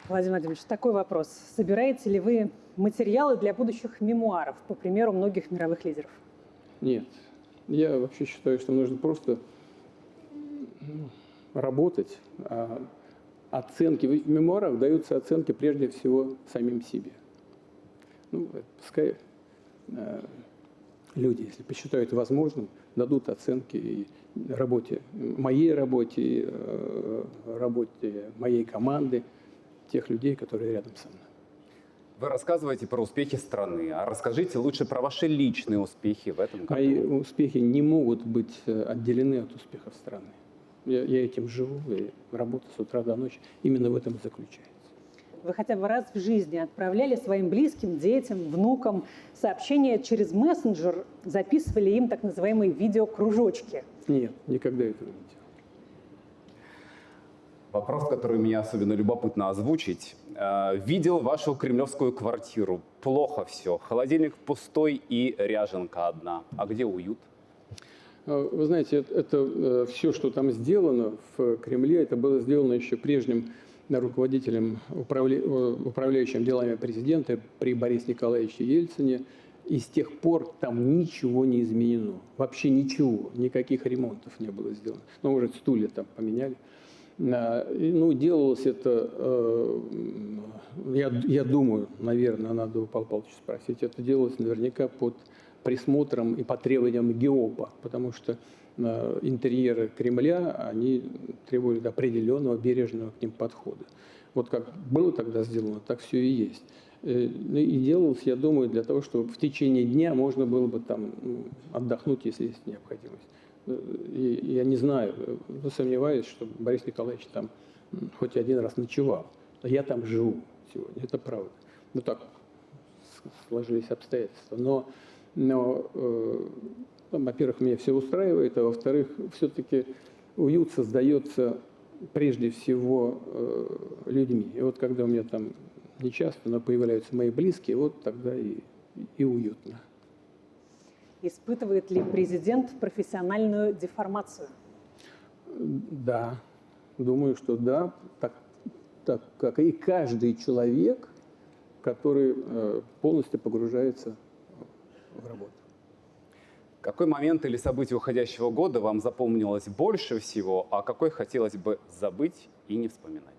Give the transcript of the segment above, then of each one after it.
Владимир Владимирович, такой вопрос. Собираете ли вы материалы для будущих мемуаров, по примеру многих мировых лидеров? Нет. Я вообще считаю, что нужно просто работать. Оценки. В мемуарах даются оценки прежде всего самим себе. Пускай люди, если посчитают возможным, дадут оценки и работе, моей работе, и работе моей команды, тех людей, которые рядом со мной. Вы рассказываете про успехи страны, а расскажите лучше про ваши личные успехи в этом году. Мои успехи не могут быть отделены от успехов страны. Я этим живу, и работа с утра до ночи именно в этом и заключается. Вы хотя бы раз в жизни отправляли своим близким, детям, внукам сообщения через мессенджер, записывали им так называемые видеокружочки? Нет, никогда этого не делал. Вопрос, который мне особенно любопытно озвучить. Видел вашу кремлевскую квартиру. Плохо все. Холодильник пустой и ряженка одна. А где уют? Вы знаете, это все, что там сделано в Кремле, это было сделано еще прежним руководителем, управляющим делами президента при Борисе Николаевиче Ельцине. И с тех пор там ничего не изменено. Вообще ничего. Никаких ремонтов не было сделано. Ну, может, стулья там поменяли. Ну, делалось это, я думаю, наверное, надо у Павла Павловича спросить, это делалось наверняка под присмотром и по требованиям ГИОПа, потому что интерьеры Кремля, они требуют определенного бережного к ним подхода. Вот как было тогда сделано, так все и есть. И делалось, я думаю, для того, чтобы в течение дня можно было бы там отдохнуть, если есть необходимость. И я не знаю, но сомневаюсь, что Борис Николаевич там хоть один раз ночевал. Я там живу сегодня, это правда. Ну так сложились обстоятельства. Но во-первых, меня все устраивает, а во-вторых, все-таки уют создается прежде всего людьми. И вот когда у меня там нечасто, но появляются мои близкие, вот тогда и уютно. Испытывает ли президент профессиональную деформацию? Да, думаю, что да, так как и каждый человек, который полностью погружается в работу. Какой момент или событие уходящего года вам запомнилось больше всего, а какой хотелось бы забыть и не вспоминать?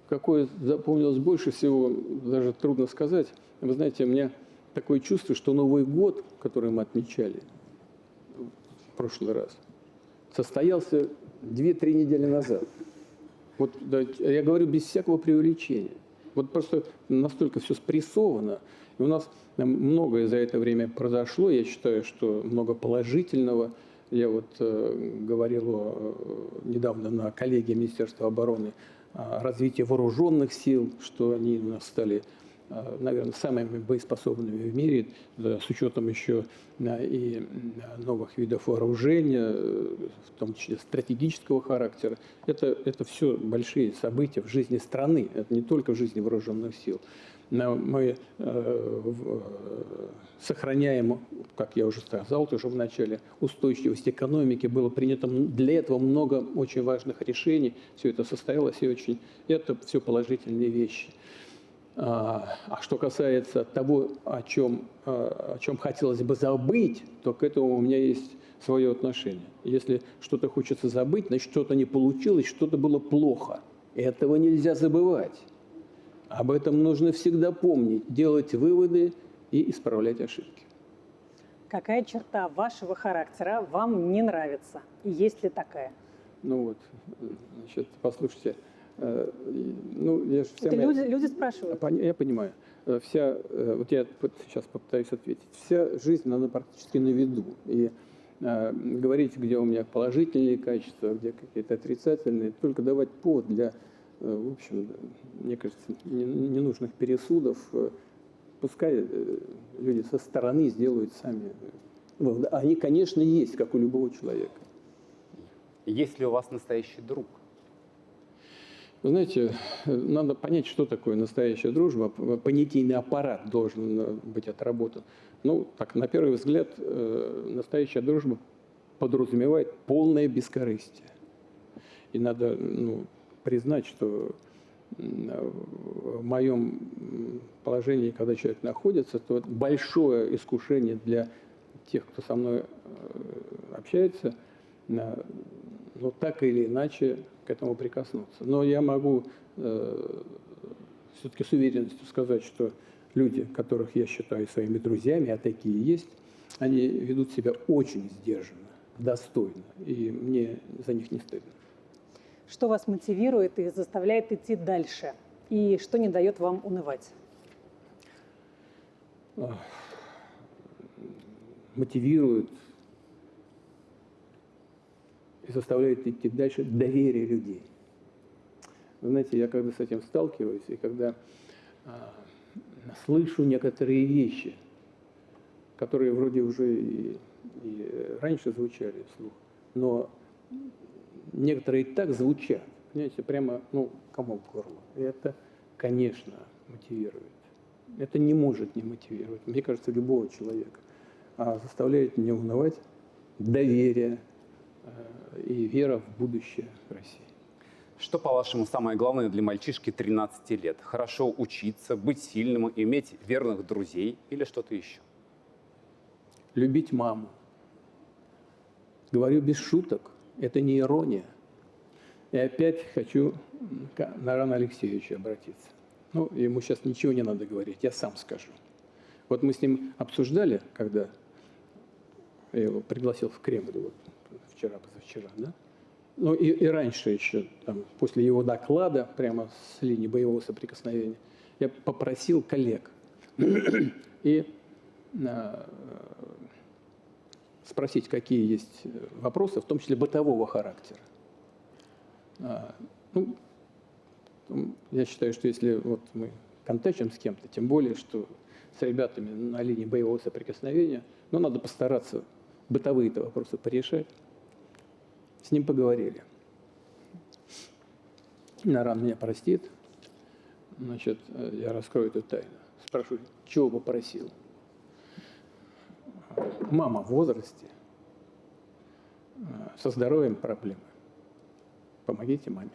Какое запомнилось больше всего, даже трудно сказать. Вы знаете, у меня такое чувство, что Новый год, который мы отмечали в прошлый раз, состоялся 2-3 недели назад. Вот, да, я говорю без всякого преувеличения. Вот просто настолько все спрессовано. И у нас многое за это время произошло. Я считаю, что много положительного. Я вот говорил недавно на коллегии Министерства обороны о развитии вооруженных сил, что они у нас стали, наверное, самыми боеспособными в мире, с учетом еще и новых видов вооружения, в том числе стратегического характера. Это все большие события в жизни страны, это не только в жизни вооруженных сил. Мы сохраняем, как я уже сказал, тоже в начале, устойчивость экономики. Было принято для этого много очень важных решений. Все это состоялось, и это все положительные вещи. А что касается того, о чем хотелось бы забыть, то к этому у меня есть свое отношение. Если что-то хочется забыть, значит, что-то не получилось, что-то было плохо. Этого нельзя забывать. Об этом нужно всегда помнить, делать выводы и исправлять ошибки. Какая черта вашего характера вам не нравится? И есть ли такая? Ну вот, значит, послушайте. Я же люди спрашивают. Я понимаю. Вот я сейчас попытаюсь ответить. Вся жизнь, она практически на виду. И говорить, где у меня положительные качества, где какие-то отрицательные, только давать повод для, в общем, мне кажется, ненужных пересудов. Пускай люди со стороны сделают сами. Они, конечно, есть, как у любого человека. Есть ли у вас настоящий друг? Вы знаете, надо понять, что такое настоящая дружба. Понятийный аппарат должен быть отработан. Ну, так, на первый взгляд, настоящая дружба подразумевает полное бескорыстие. И надо признать, что в моем положении, когда человек находится, то это большое искушение для тех, кто со мной общается, ну, так или иначе к этому прикоснуться. Но я могу все-таки с уверенностью сказать, что люди, которых я считаю своими друзьями, а такие есть, они ведут себя очень сдержанно, достойно, и мне за них не стыдно. Что вас мотивирует и заставляет идти дальше? И что не дает вам унывать? Мотивирует и заставляет идти дальше доверие людей. Вы знаете, я когда с этим сталкиваюсь, и когда слышу некоторые вещи, которые вроде уже и раньше звучали вслух, но некоторые так звучат, понимаете, прямо, комок в горло. И это, конечно, мотивирует. Это не может не мотивировать, мне кажется, любого человека. А заставляет не унывать доверие и вера в будущее России. Что, по-вашему, самое главное для мальчишки 13 лет? Хорошо учиться, быть сильным, иметь верных друзей или что-то еще? Любить маму. Говорю без шуток, это не ирония. И опять хочу к Нарану Алексеевичу обратиться. Ему сейчас ничего не надо говорить, я сам скажу. Вот мы с ним обсуждали, когда я его пригласил в Кремль, позавчера, да? И раньше еще, после его доклада, прямо с линии боевого соприкосновения, я попросил коллег и спросить, какие есть вопросы, в том числе бытового характера. Я считаю, что если мы контачим с кем-то, тем более, что с ребятами на линии боевого соприкосновения, надо постараться бытовые-то вопросы порешать. С ним поговорили. Наран меня простит. Значит, я раскрою эту тайну. Спрашиваю, чего попросил? Мама в возрасте, со здоровьем проблемы. Помогите маме.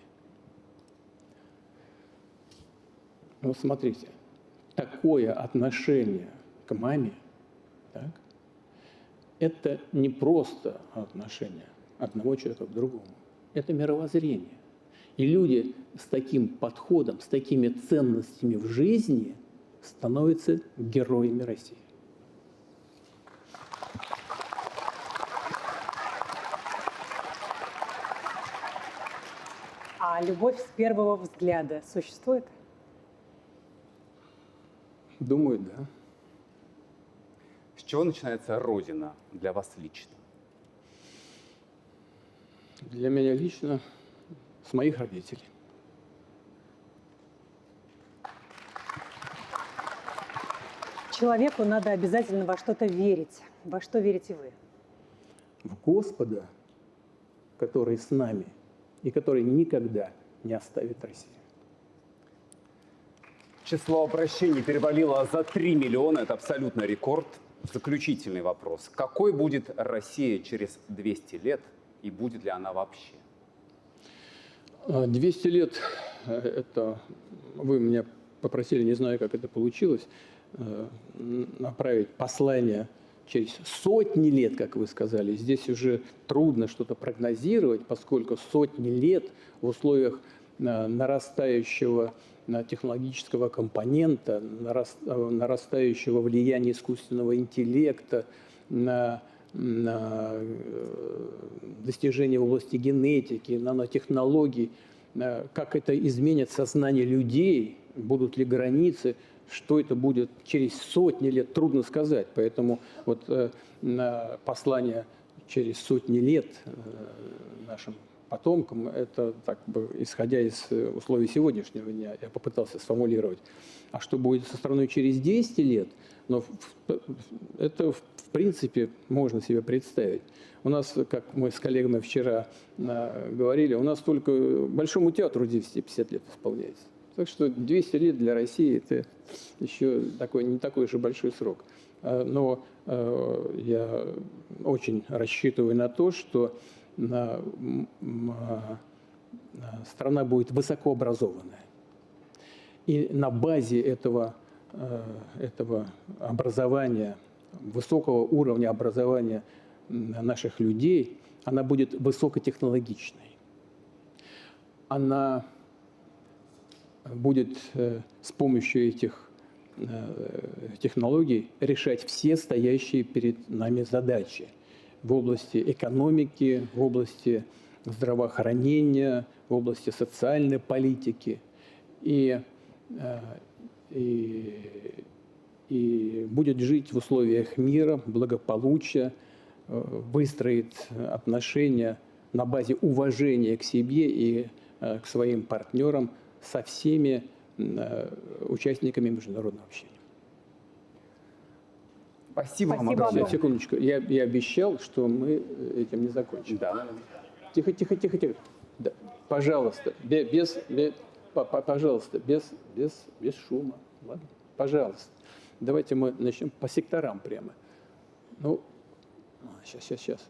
Смотрите, такое отношение к маме, так, это не просто отношение одного человека к другому. Это мировоззрение. И люди с таким подходом, с такими ценностями в жизни становятся героями России. А любовь с первого взгляда существует? Думаю, да. С чего начинается Родина для вас лично? Для меня лично с моих родителей. Человеку надо обязательно во что-то верить. Во что верите вы? В Господа, который с нами и который никогда не оставит Россию. Число обращений перевалило за 3 миллиона. Это абсолютно рекорд. Заключительный вопрос. Какой будет Россия через 200 лет и будет ли она вообще? 200 лет, это вы меня попросили, не знаю, как это получилось, направить послание через сотни лет, как вы сказали. Здесь уже трудно что-то прогнозировать, поскольку сотни лет в условиях нарастающего технологического компонента, нарастающего влияния искусственного интеллекта на достижения в области генетики, нанотехнологий, как это изменит сознание людей, будут ли границы, что это будет через сотни лет, трудно сказать. Поэтому послание через сотни лет нашим потомкам, это так бы, исходя из условий сегодняшнего дня, я попытался сформулировать. А что будет со страной через 200 лет? Но это, в принципе, можно себе представить. У нас, как мы с коллегами вчера говорили, у нас только Большому театру 250 лет исполняется. Так что 200 лет для России – это еще не такой же большой срок. Но я очень рассчитываю на то, что страна будет высокообразованная. И на базе этого образования, высокого уровня образования наших людей, она будет высокотехнологичной. Она будет с помощью этих технологий решать все стоящие перед нами задачи в области экономики, в области здравоохранения, в области социальной политики. И будет жить в условиях мира, благополучия, выстроит отношения на базе уважения к себе и к своим партнерам со всеми участниками международного общения. Спасибо вам Спасибо огромное. Секундочку, я обещал, что мы этим не закончим. Да. Тихо. Да, пожалуйста, пожалуйста, без шума. Ладно? Пожалуйста. Давайте мы начнем по секторам прямо. Ну, сейчас.